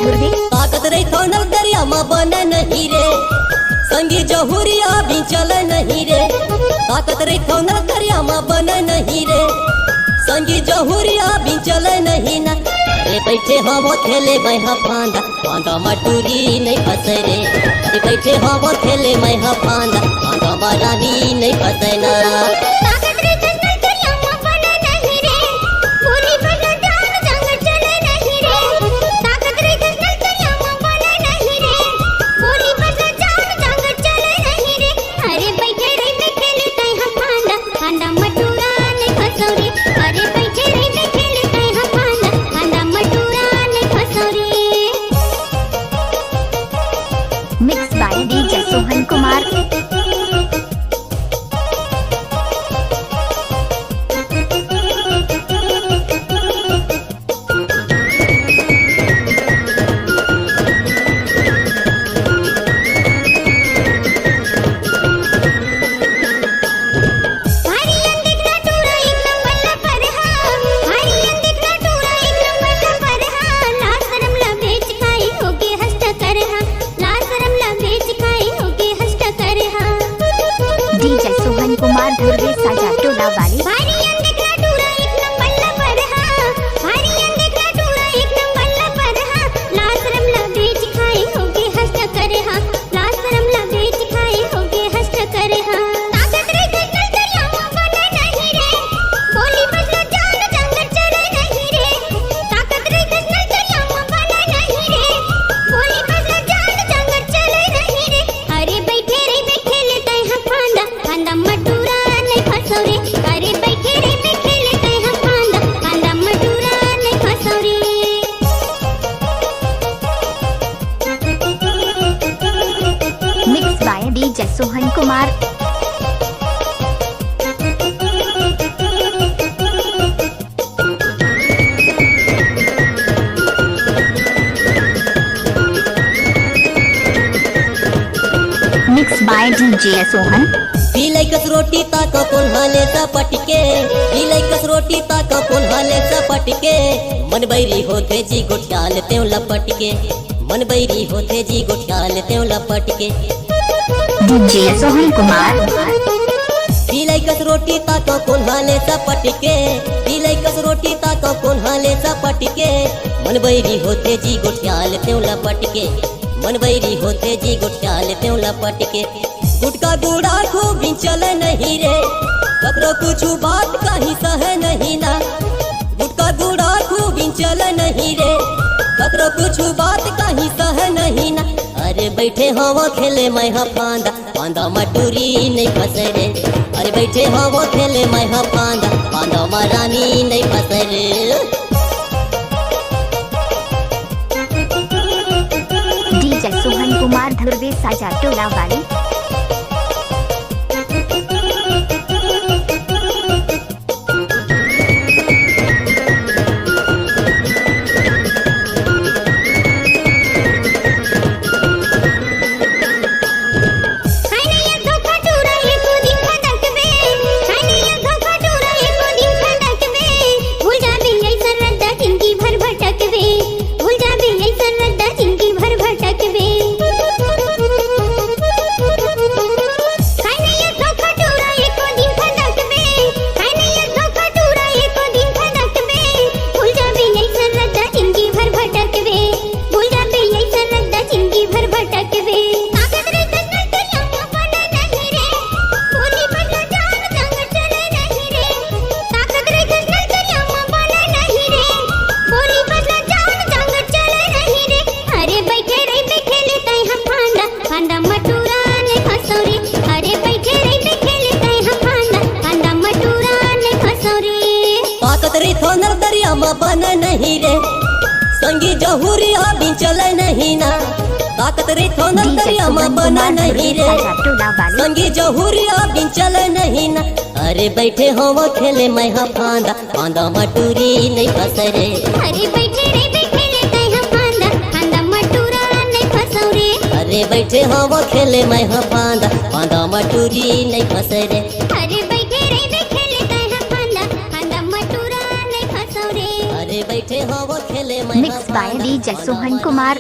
धुर्वे। ताकत रही थो नल दरिया में बने नहीं रे, संगी जहुरिया भी चले नहीं रे। ताकत रही थो नल दरिया में बने नहीं रे, संगी जहुरिया भी चले नहीं ना। अरे बैठे हम खेले मैं फांदा, फांदा मटूरी नहीं फंसे रे। अरे बैठे हम खेले मैं फांदा, फांदा रानी नहीं फंसे ना। Mix by DJ Sohan Kumar. DJ Sohan Kumar Dhurve Saja Tola वाली। Mix by DJ Sohan Kumar. Mix by DJ Sohan. पीलैकस रोटी ताका पुन्हाले चपटके, पीलैकस रोटी ताका पुन्हाले चपटके। मन बैरी होते जी गोठ्याल त्यों लपटके, मन बैरी होते जी गोठ्याल त्यों लपटके। डीजे सोहन कुमार। पीलैकस रोटी ताका पुन्हाले चपटके, पीलैकस रोटी ताका पुन्हाले चपटके। मन बैरी होते जी गोठ्याल त्यों लपटके, मन बैरी होते जी गोठ्याल त्यों लपटके। गुटका गुड़ा खूब चले नहीं रे, ककरो कुछ बात कहीं सह नहीं ना। गुटका गुड़ा खूब चले नहीं रे, ककरो कुछ बात कहीं सह नहीं ना। अरे बैठे हवा खेले मैं फांदा, फांदा मटूरी नहीं फंसे रे। अरे बैठे हवा खेले मैं फांदा, फांदा रानी नहीं फंसे रे। डीजे सोहन कुमार धुर्वे साजा टोला वाली। दरिया में बने नहीं रे, संगी जहुरिया भी चले नहीं ना। ताकत रे थो दरिया में बने नहीं रे, संगी जहुरिया भी चले नहीं ना। अरे बैठे हो वो खेले मैं फांदा, फांदा मटूरी नहीं फंसे रे। अरे बैठे रे खेले मैं फांदा, फांदा मटूरा नहीं फंसो रे। अरे बैठे हो वो खेले मैं फांदा, फांदा मटूरी नहीं फंसे रे। अरे बैठे रे खेले मैं फांदा, फांदा मटूरा नहीं फंसो रे। बैठे बैठे हो वो खेले मैं mix by DJ Sohan Kumar.